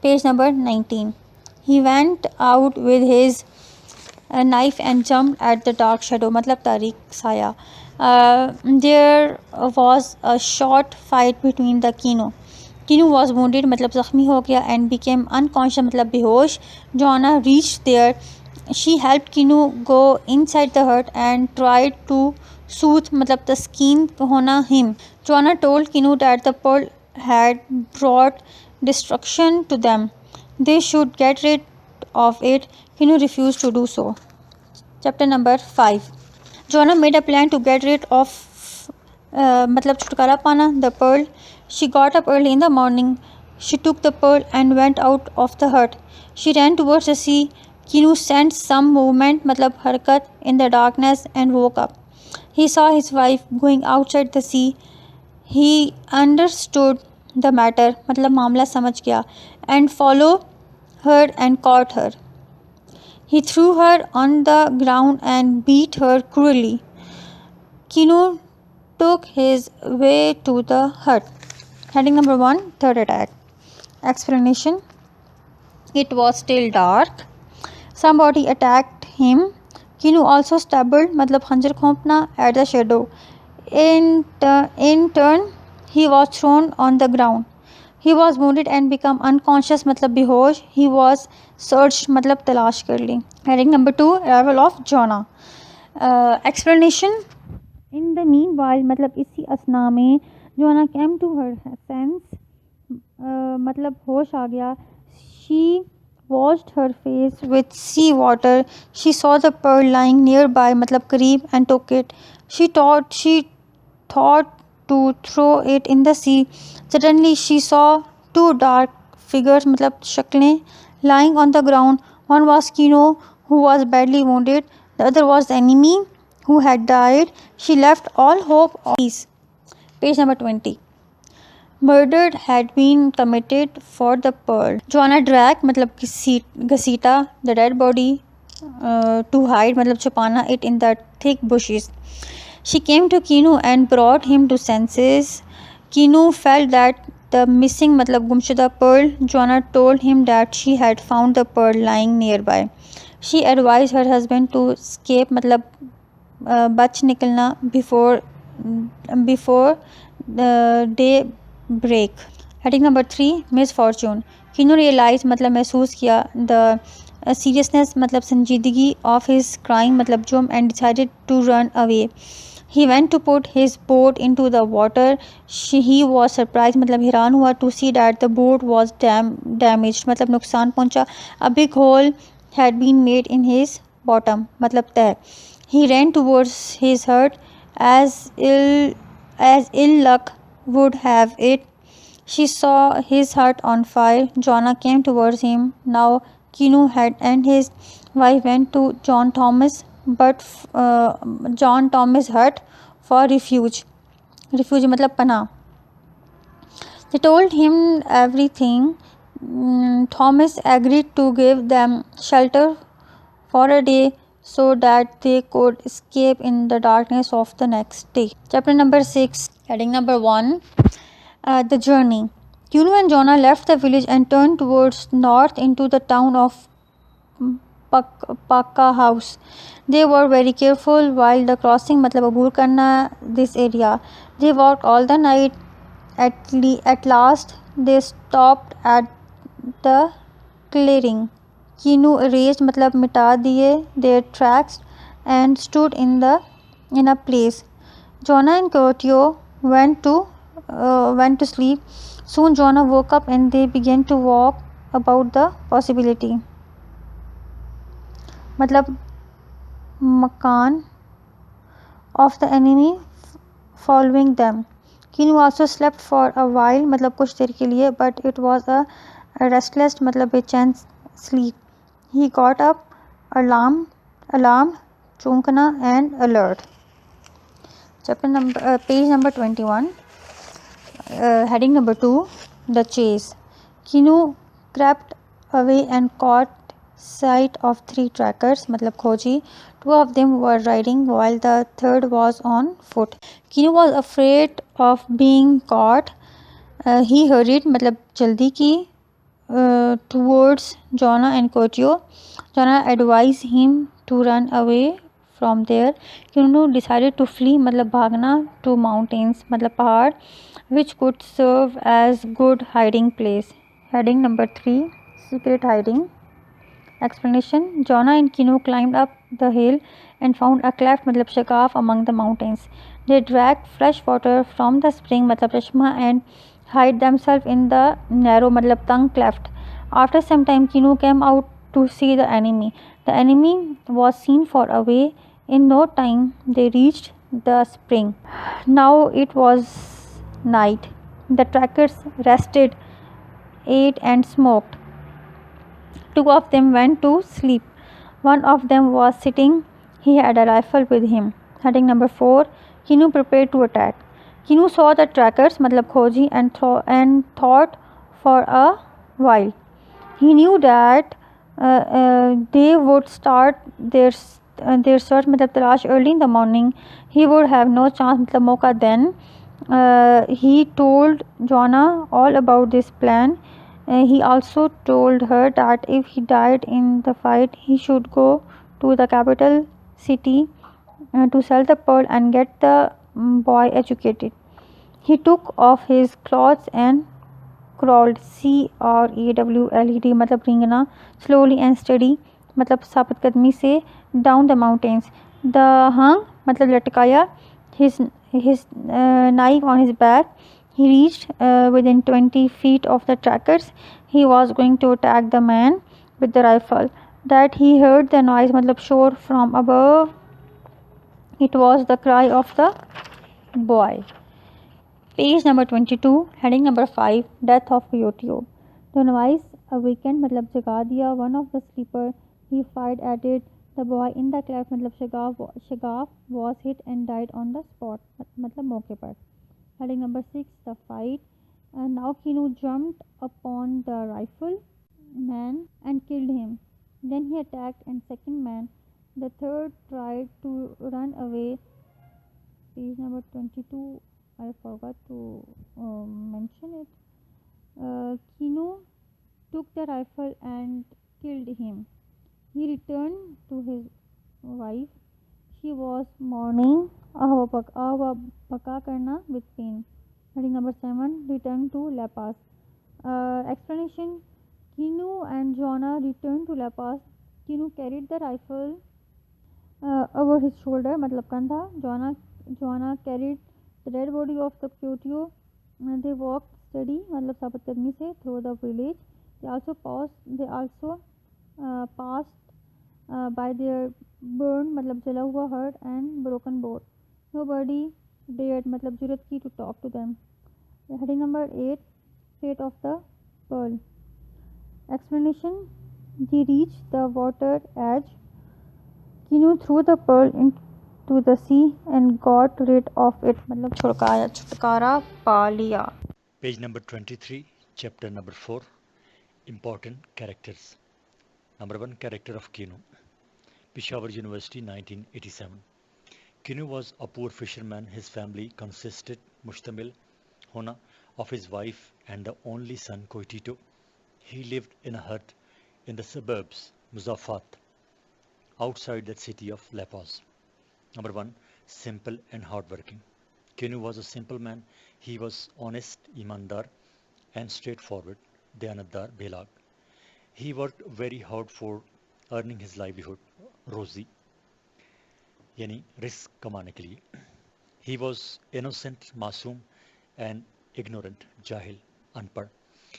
Page number 19. He went out with his knife and jumped at the dark shadow, मतलब तारीक साया. There was a short fight between the Kino. Kino was wounded, मतलब ज़ख्मी हो गया, and became unconscious, मतलब बेहोश. Joanna reached there. She helped Kino go inside the hut and tried to soothe, मतलब तस्कीन होना, him. Joanna told Kino that the pearl had brought destruction to them. they should get rid of it. Kino refused to do so. Chapter number 5. Jonah made a plan to get rid of matlab chutkara pana, the pearl. She got up early in the morning. She took the pearl and went out of the hut. She ran towards the sea. Kino sensed some movement, matlab harkat, in the darkness and woke up. He saw his wife going outside the sea. He understood the matter, matlab मामला समझ गया, and followed her and caught her. He threw her on the ground and beat her cruelly. Kino took his way to the hut. Heading number 1, third attack. Explanation. It was still dark. Somebody attacked him. Kino also stumbled, matlab khanjar khompna, at the shadow. In turn, he was thrown on the ground. He was wounded and become unconscious, matlab behosh. He was searched, matlab talash kar li. Heading number 2, arrival of Jonah. Explanation. In the meanwhile, matlab isi asna mein Jonah came to her sense, matlab hosh aa gaya. She washed her face with sea water. She saw the pearl lying nearby, matlab kareeb, and took it. She thought to throw it in the sea. Suddenly she saw two dark figures, matlab shaklein, lying on the ground. One was Kino, who was badly wounded. The other was the enemy, who had died. She left all hope of peace. Page number 20. Murder had been committed for the pearl. Jonah dragged, matlab घसीटा, the dead body to hide, matlab छुपाना it in the thick bushes. She came to Kino and brought him to senses. Kino felt that the missing, matlab gumshuda pearl. Jonah told him that she had found the pearl lying nearby. She advised her husband to escape, matlab बच निकलना before the day break. Heading number 3, misfortune. Kino realized, matlab महसूस किया, the seriousness, matlab संजीदगी of his crime, matlab जुर्म, and decided to run away. He went to put his boat into the water. He was surprised, matlab हैरान हुआ, to see that the boat was damaged, matlab नुकसान पहुंचा. A big hole had been made in his bottom, matlab तह. He ran towards his hut. As ill luck would have it, she saw his hut on fire. Jonah came towards him. Now Kino had and his wife went to John Thomas' hut for refuge. Refuge matlab pana. They told him everything. Thomas agreed to give them shelter for a day so that they could escape in the darkness of the next day. Chapter number 6. Heading number 1, the journey. Kino and Jonah left the village and turned towards north into the town of Pakka House. They were very careful while the crossing, matlab abur karna this area. They walked all the night. At last they stopped at the clearing. Kino erased, matlab मिटा दिए, their tracks and stood in a place. Jonah and Kotio went to sleep. Soon Jonah woke up and they began to walk about the possibility, matlab makan of the enemy following them. Kino also slept for a while, matlab कुछ देर के लिए, but it was a restless, matlab बेचैन sleep. He got up, alarm, chunkana, and alert. Page number 21. Heading number 2, the chase. Kino crept away and caught sight of 3 trackers, matlab khoji. 2 of them were riding while the third was on foot. Kino was afraid of being caught. He hurried, matlab jaldi ki, towards Jonah and Kotio. Jonah advised him to run away from there. Kino decided to flee, matlab bhagna, to mountains, matlab pahad, which could serve as good hiding place. Heading number 3, secret hiding. Explanation. Jonah and Kino climbed up the hill and found a cleft, matlab shakaf, among the mountains. They dragged fresh water from the spring, matlab chashma, and hid themselves in the narrow, matlab tang cleft. After some time, Kino came out to see the enemy. The enemy was seen far away. In no time, they reached the spring. Now it was night. The trackers rested, ate, and smoked. Two of them went to sleep. One of them was sitting. He had a rifle with him. Heading number 4. Kino prepared to attack. Kino saw the trackers, matlab khoji, and thought for a while. He knew that they would start their search, matlab talash, early in the morning. He would have no chance, matlab moka then. He told Joanna all about this plan. He also told her that if he died in the fight, he should go to the capital city to sell the pearl and get the boy educated. He took off his clothes and crawled, CRAWLED मतलब रेंगना, slowly and steady मतलब साबित कदमी से down the mountains. The hung मतलब लटकाया his knife on his back. He reached within 20 feet of the trackers. He was going to attack the man with the rifle. That he heard the noise मतलब shore from above. It was the cry of the boy. Page number 22, heading number 5, Death of Coyote. The noise awakened मतलब जगा दिया one of the sleeper. He fired at it. The boy in the cleft मतलब शगाफ was hit and died on the spot मतलब मौके पर. Heading number 6, the fight. Now Kino jumped upon the rifle man and killed him. Then he attacked and second man. The third tried to run away. Page number 22, I forgot to mention it. Kino took the rifle and killed him. He returned to his wife. She was mourning karna with pain. Heading number 7, return to La Paz. Explanation. Kino and Joanna returned to La Paz. Kino carried the rifle over his shoulder, matlab kandha. Joanna carried the dead body of the Coyote. They walked steady, matlab sabat kadmi se, through the village. They also passed by their burned, matlab jala hua hut and broken boat. Nobody dared, matlab jurat ki, to talk to them. Heading number 8, fate of the pearl. Explanation. They reached the water edge. Kino threw the pearl into the sea and got rid of it. मतलब छुटकारा पा लिया. Page number 23, chapter number 4, Important Characters. Number 1, Character of Kino. Peshawar University, 1987. Kino was a poor fisherman. His family consisted Mushtamil Hona of his wife and the only son Koitito. He lived in a hut in the suburbs Muzaffat, outside the city of La Paz. Number 1, simple and hardworking. Kino was a simple man. He was honest, imandar, and straightforward, Dayanatdar Belag. He worked very hard for earning his livelihood, Rozi, यानी risk कमाने के लिए. He was innocent, मासूम, and ignorant, जाहिल, अनपढ़.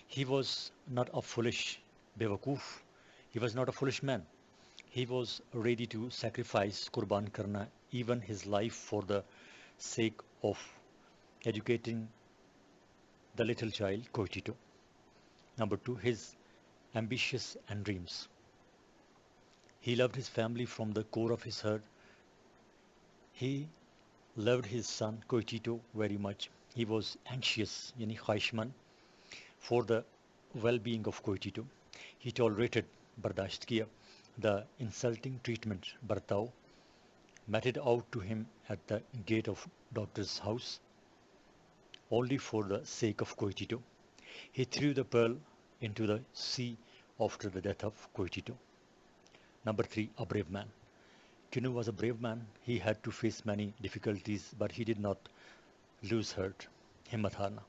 He was not a foolish, बेवकूफ. He was not a foolish man. He was ready to sacrifice, kurban karna, even his life for the sake of educating the little child, Koitito. Number 2, his ambitious and dreams. He loved his family from the core of his heart. He loved his son, Koitito, very much. He was anxious, yani khwaishman, for the well-being of Koitito. He tolerated, bardasht kiya, the insulting treatment, bartao, meted out to him at the gate of doctor's house, only for the sake of Koitito. He threw the pearl into the sea after the death of Koitito. Number 3, a brave man. Kino was a brave man. He had to face many difficulties, but he did not lose heart, himmat harna.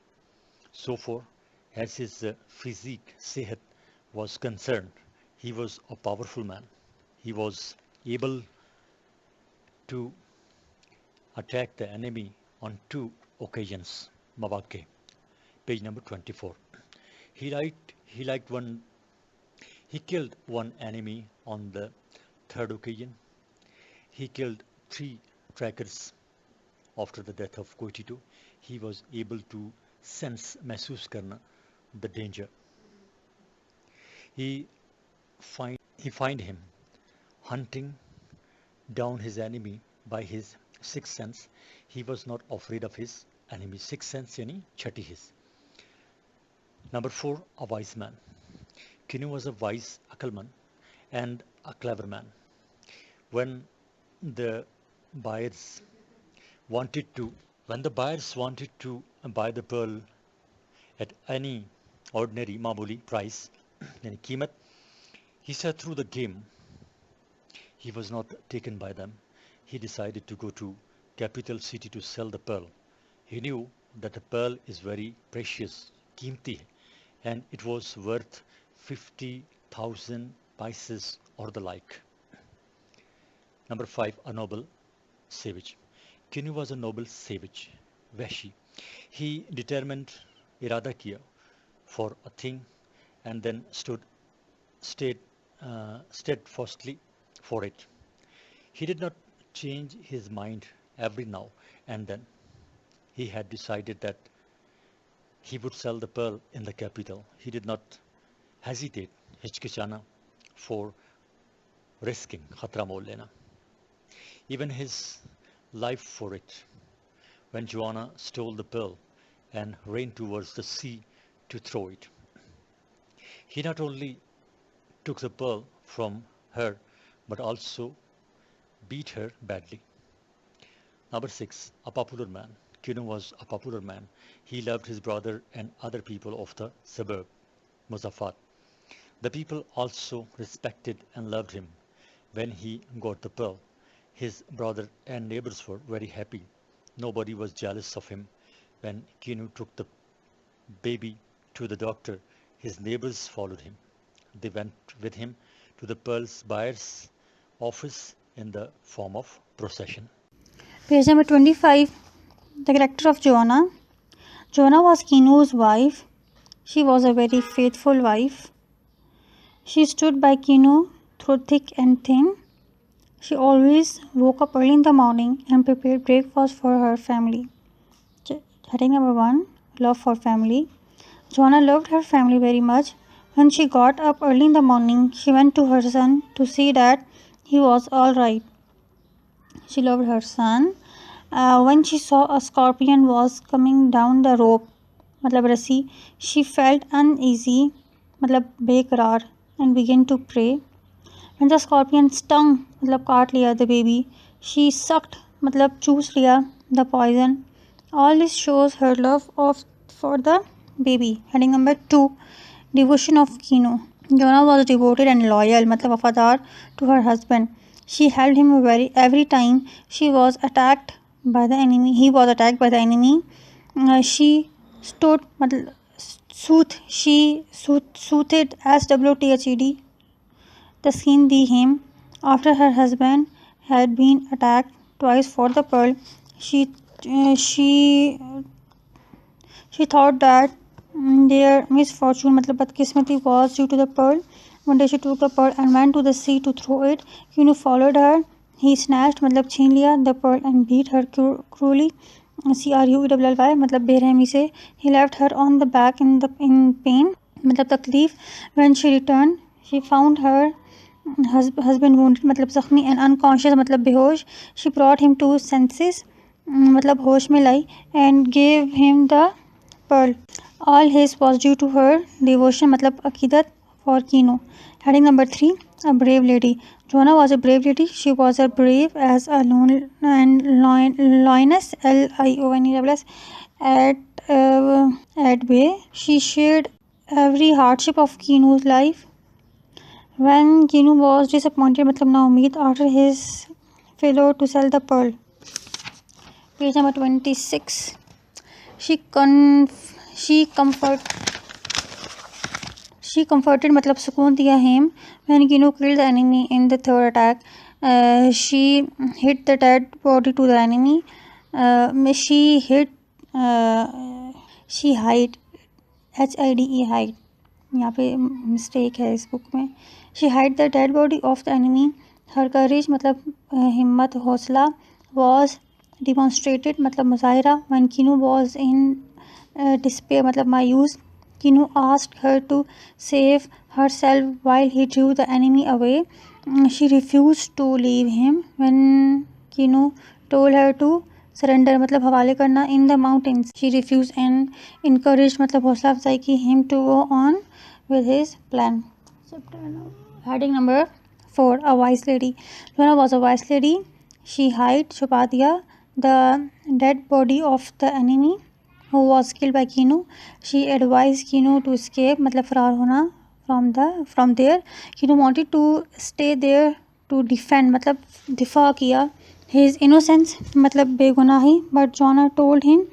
So far as his physique, sehat, was concerned, he was a powerful man. He was able to attack the enemy on 2 occasions. Mawaqe. Page number 24. He liked one He killed one enemy on the third occasion. He killed 3 trackers after the death of Koitito. He was able to sense, महसूस करना, the danger. He find him hunting down his enemy by his sixth sense. He was not afraid of his enemy. Sixth sense yani chhati his. Number 4, a wise man. Kino was a wise akalman and a clever man. When the buyers wanted to buy the pearl at any ordinary mamuli price, yani कीमत, he said through the game he was not taken by them. He decided to go to capital city to sell the pearl. He knew that the pearl is very precious, कीमती है, and it was worth 50,000 paisas or the like. Number 5, a noble savage. Kino was a noble savage, Wehshi. He determined, इरादा किया for a thing and then stayed steadfastly for it. He did not change his mind every now and then. He had decided that he would sell the pearl in the capital. He did not hesitate, हिचकिचाना, for risking, खतरा मोल लेना. Even his life for it. When Joanna stole the pearl and ran towards the sea to throw it, he not only took the pearl from her but also beat her badly. Number 6, a popular man. Kino was a popular man. He loved his brother and other people of the suburb, Muzaffar. The people also respected and loved him. When he got the pearl, his brother and neighbors were very happy. Nobody was jealous of him. When Kino took the baby to the doctor, his neighbors followed him. They went with him to the pearl's buyer's office in the form of procession. Page number 25. The character of Joanna. Joanna was Kino's wife. She was a very faithful wife. She stood by Kino through thick and thin. She always woke up early in the morning and prepared breakfast for her family. Heading number 1, love for family. Joanna loved her family very much. When she got up early in the morning, she went to her son to see that he was all right. She loved her son. When she saw a scorpion was coming down the rope, मतलब रस्सी, she felt uneasy, मतलब बेकरार, and began to pray. When the scorpion stung, मतलब काट लिया the baby, she sucked, मतलब चूस लिया the poison. All this shows her love for the baby. Heading number 2, devotion of Kino. Joanna was devoted and loyal, मतलब वफादार, to her husband. She helped him every time he was attacked by the enemy. She stood, मतलब soothed, she soothed SWTHED the skin the him. After her husband had been attacked twice for the pearl, she thought that their misfortune, मतलब बदकिस्मती, was due to the pearl. One day she took the pearl and went to the sea to throw it. Kino followed her. He snatched, मतलब छीन लिया, the pearl and beat her cruelly. CRUELLY, मतलब बेरहमी से. He left her on the back in pain, मतलब तकलीफ. When she returned, she found her husband wounded, मतलब जख्मी, and unconscious, मतलब बेहोश. She brought him to senses, मतलब होश में लाई, and gave him the pearl. All his was due to her devotion, मतलब अकीदत, for Kino. Heading number 3, a brave lady. Joanna was a brave lady. She was as brave as a lioness, LIONESS, at bay. She shared every hardship of Kino's life. When Kino was disappointed, मतलब नाउमीद, after his failure to sell the pearl. Page number 26. She comforted, मतलब सुकून दिया him when Kino killed the enemy in the third attack. She hid the dead body to the enemy. She hid, HIDE, यहाँ पे mistake है इस book में. She hid the dead body of the enemy. Her courage मतलब हिम्मत हौसला was demonstrated मतलब मुजाहिरा. When Kino was in despair मतलब मायूस, Kino asked her to save herself while he drew the enemy away. She refused to leave him. When Kino told her to surrender मतलब हवाले करना in the mountains, she refused and encouraged मतलब हौसला अफजाई की him to go on with his plan. Heading number 4, a wise lady. Luna was a wise lady. She hid छुपा दिया the dead body of the enemy who was killed by Kino. She advised Kino to escape मतलब फरार होना from there. Kino wanted to stay there to defend मतलब दिफा किया his innocence मतलब बेगुनाही. But Jonah told him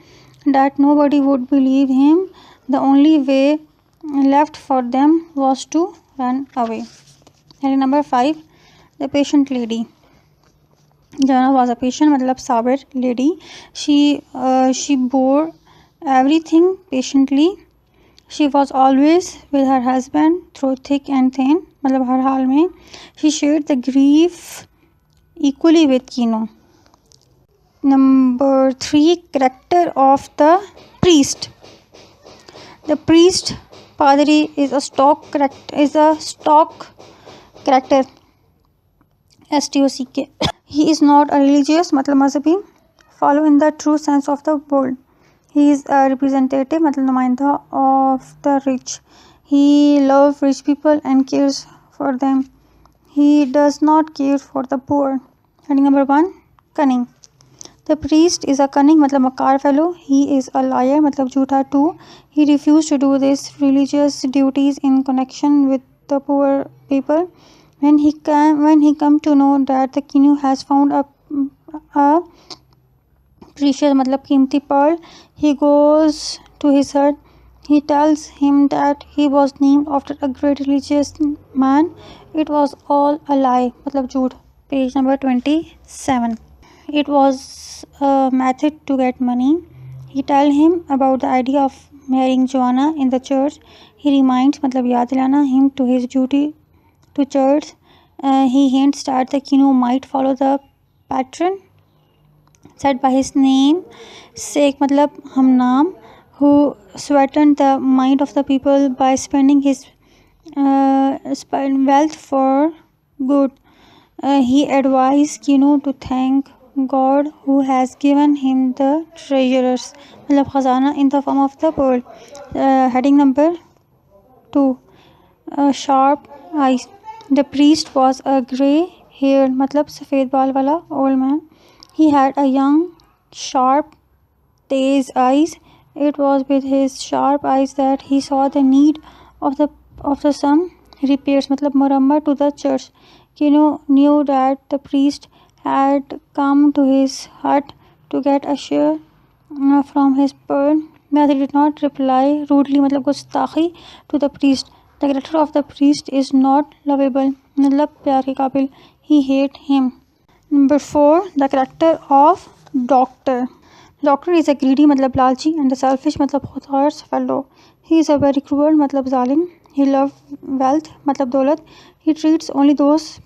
that nobody would believe him. The only way left for them was to run away. Heading number 5, the patient lady. Jonah was a patient मतलब Sabir lady. She bore everything patiently. She was always with her husband through thick and thin मतलब हर हाल में. She shared the grief equally with Kino. Number 3, character of the priest. The priest Padri is a stock character. STOCK. He is not a religious मतलब मजहबी follow in the true sense of the word. He is a representative मतलब नुमाइंदा of the rich. He loves rich people and cares for them. He does not care for the poor. Heading number 1, cunning. The priest is a cunning मतलब मकार fellow. He is a liar मतलब झूठा too. He refused to do these religious duties in connection with the poor people. When he come to know that the Kino has found a precious मतलब कीमती pearl, he goes to his hut. He tells him that he was named after a great religious man. It was all a lie मतलब झूठ. Page number 27. It was a method to get money. He tells him about the idea of marrying Joanna in the church. He reminds मतलब याद दिलाना him to his duty to church. He hints that the Kino might follow the patron set by his name sake मतलब हम नाम, who sweetened the mind of the people by spending his wealth for good. He advised Kino to thank God who has given him the treasures मतलब खजाना in the form of the pearl. Heading number 2, sharp eyes. The priest was a grey-haired मतलब सफ़ेद बाल वाला old man. He had a young, sharp, Tej eyes. It was with his sharp eyes that he saw the need of some repairs मतलब मुरम्मत to the church. Kino knew that the priest had come to his hut to get a share from his pearl, but he did not reply rudely मतलब गुस्ताखी to the priest. The character of the priest is not lovable मतलब प्यार के काबिल. He hate him. Number 4, the character of doctor. Doctor is a greedy मतलब लालची and a selfish मतलब खुदगर्ज fellow. He is a very cruel मतलब जालिम. He loves wealth मतलब दौलत. He treats only those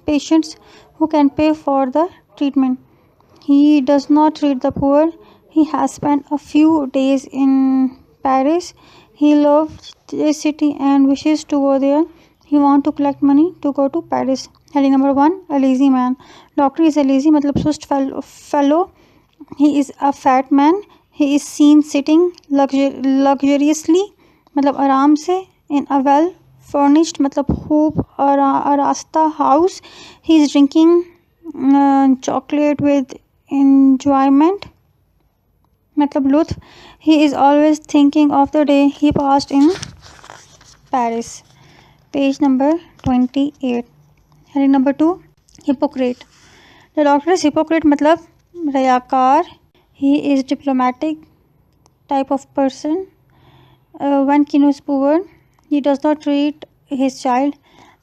patients who can pay for the treatment. He does not treat the poor. He has spent a few days in Paris. He loves this city and wishes to go there. He wants to collect money to go to Paris. Heading number 1, a lazy man. Doctor is a lazy मतलब सुस्त fellow. He is a fat man. He is seen sitting luxuriously मतलब आराम से in a well furnished मतलब खूब आरास्ता house. He is drinking chocolate with enjoyment मतलब लुत्फ. He is always thinking of the day he passed in Paris. Page number 28. Heading number 2, hypocrite. The doctor is hypocrite मतलब रयाकार. He is diplomatic type of person. When Kino is poor, he does not treat his child,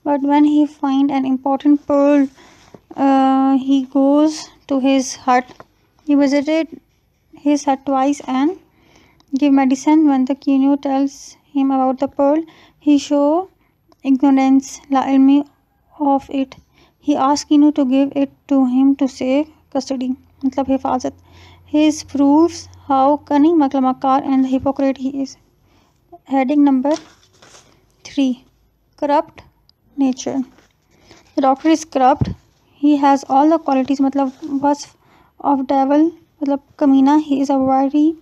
but when he finds an important pearl, he goes to his hut. He visited his hut twice and give medicine when the Kino tells him about the pearl, he show ignorance la ilmi of it. He asked Kino to give it to him to save custody, मतलब हिफाजत. His proves how cunning, makar and hypocrite he is. Heading number 3. Corrupt nature. The doctor is corrupt. He has all the qualities, मतलब wasf of devil, मतलब कमीना. He is a very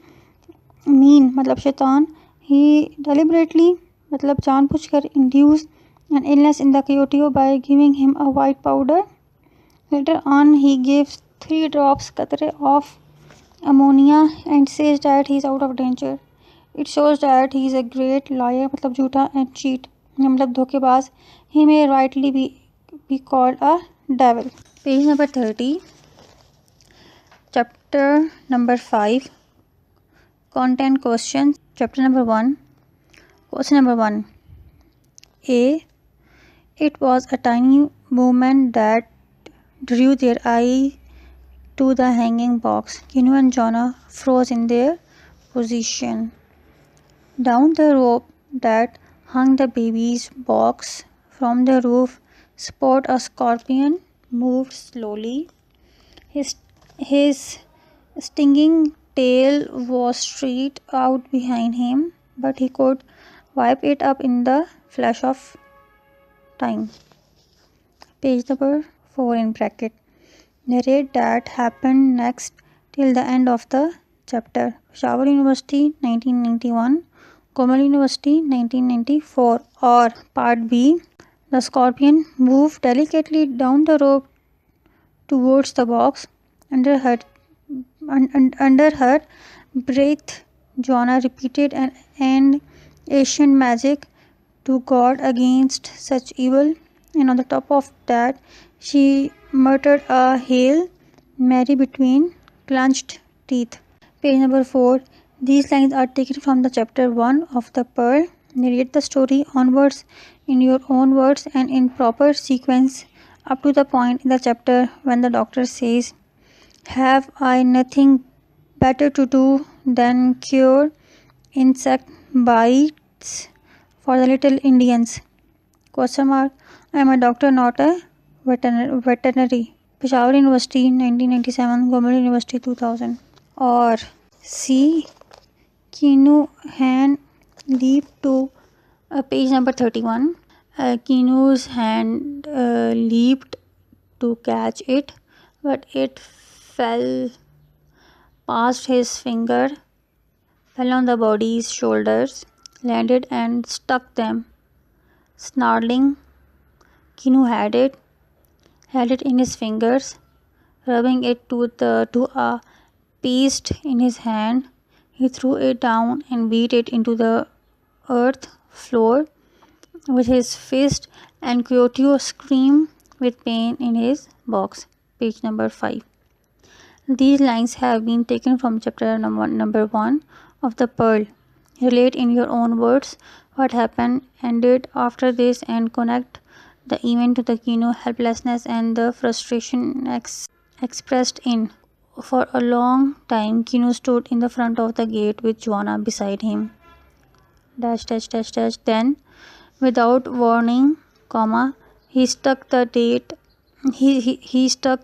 mean, मतलब शैतान. He deliberately, मतलब जानबूझकर induce an illness in the AIOU by giving him a white powder. Later on, he gives 3 drops qatre of ammonia and says that he is out of danger. It shows that he is a great liar, मतलब झूठा and cheat, मतलब धोखेबाज. He may rightly be called a devil. Page number 30. Chapter number 5. Content questions. Chapter number 1. Question number 1. A. It was a tiny movement that drew their eye to the hanging box. Kino and Jonah froze in their position. Down the rope that hung the baby's box from the roof, Spot, a scorpion, moved slowly. His stinging tail was straight out behind him, but he could wipe it up in the flash of time. Page number 4 in bracket. Narrate that happened next till the end of the chapter. Peshawar University 1991, Komal University 1994. Or part B. The scorpion moved delicately down the rope towards the box. Under her breath, Jonah repeated an ancient magic to guard against such evil, and on the top of that, she muttered a Hail Mary between clenched teeth. Page number 4. These lines are taken from the chapter 1 of The Pearl. Narrate the story onwards in your own words and in proper sequence up to the point in the chapter when the doctor says, "Have I nothing better to do than cure insect bites for the little Indians?" Question mark. I am a doctor, not a veterinary. Peshawar University 1997, Gomal University 2000. Or C. Kino hand leaped to page number 31. Kino's hand leaped to catch it, but it fell past his finger, fell on the body's shoulders, landed and stuck them. Snarling, Kino held it in his fingers, rubbing it to a paste in his hand. He threw it down and beat it into the earth floor with his fist, and AIOU screamed with pain in his box. Page number 5. These lines have been taken from chapter number 1 of The Pearl. Relate in your own words what happened ended after this and connect the event to the Kino helplessness and the frustration expressed in. For a long time, Kino stood in the front of the gate with Joanna beside him. Dash, dash, dash, dash. Then, without warning, he stuck the gate. He stuck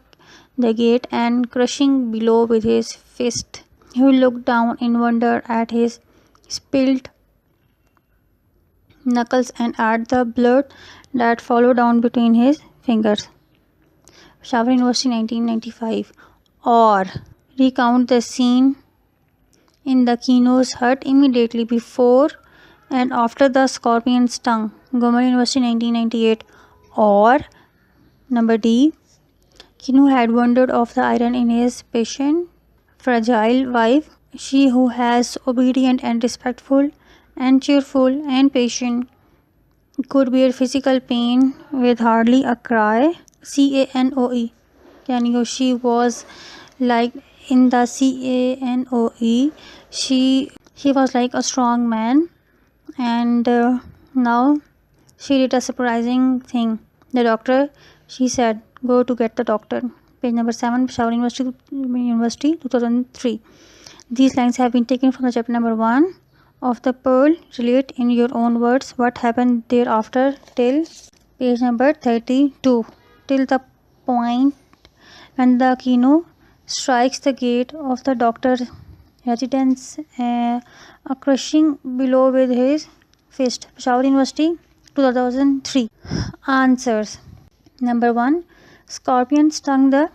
the gate and crushing below with his fist. He looked down in wonder at his spilled knuckles and at the blood that followed down between his fingers. Peshawar University 1995. Or recount the scene in the Kino's hut immediately before and after the scorpion stung. Gomal University 1998. Or number D. Kino had wondered of the iron in his patient, fragile wife, she who has obedient and respectful and cheerful and patient, could bear physical pain with hardly a cry. CANOE. She was like in the CANOE. He was like a strong man, and now she did a surprising thing. The doctor, she said, go to get the doctor. Page number 7, Peshawar University 2003. These lines have been taken from the chapter number 1 of the pearl. Relate in your own words what happened thereafter till page number 32, till the point when the Kino strikes the gate of the doctor's residence, crushing below with his fist. Peshawar University, 2003. Answers. Number 1. Scorpion stung the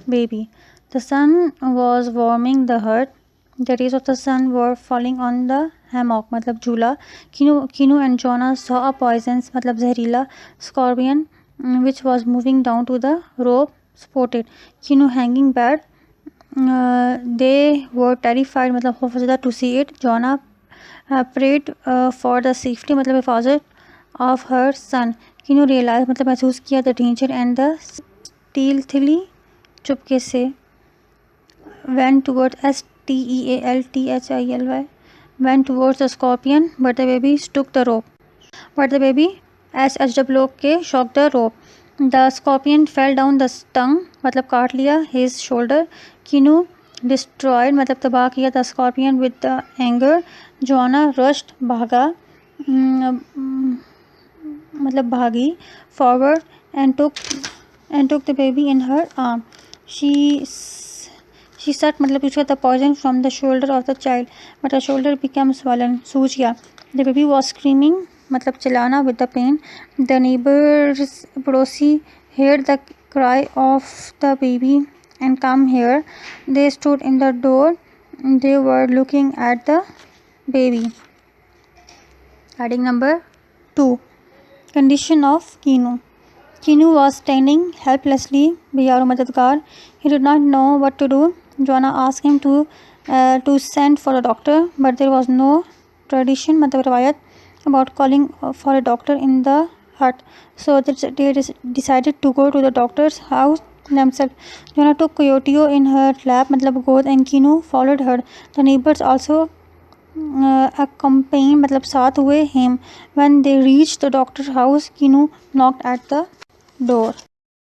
baby. The sun was warming the hut. The rays of the sun were falling on the hammock, matlab jhula. Kino and Jonah saw a poisonous, matlab zahirila scorpion, which was moving down to the rope spotted. Kino hanging bad. They were terrified, matlab खौफजदा, to see it. Jonah prayed for the safety, matlab हिफाजत of her son. Kino realized, matlab महसूस किया, the danger, and the stealthily, चुपके से, went towards stealthily, went towards the scorpion, but the baby took the rope. But the baby SHWK shocked the rope. The scorpion fell down the tongue, मतलब काट लिया, his shoulder. Kino destroyed, मतलब तबाह किया, the scorpion with the anger. Jonah rushed, भागा, मतलब भागी, forward and took the baby in her arm. She sucked, मतलब उसका the poison from the shoulder of the child, but her shoulder became swollen, सूज गया. The baby was screaming, मतलब चिल्लाना, with the pain. The neighbors, पड़ोसी, heard the cry of the baby and come here. They stood in the door. They were looking at the baby. Heading number 2. Condition of Kino. Kino was standing helplessly, बेयारो मददगार. He did not know what to do. Jonah asked him to send for a doctor, but there was no tradition, मतलब रवायत, about calling for a doctor in the hut. So they decided to go to the doctor's house themselves. Jonah took Coyoteo in her lap, मतलब गोद, and Kino followed her. The neighbors also accompanied, मतलब साथ हुए him. When they reached the doctor's house, Kino knocked at the door.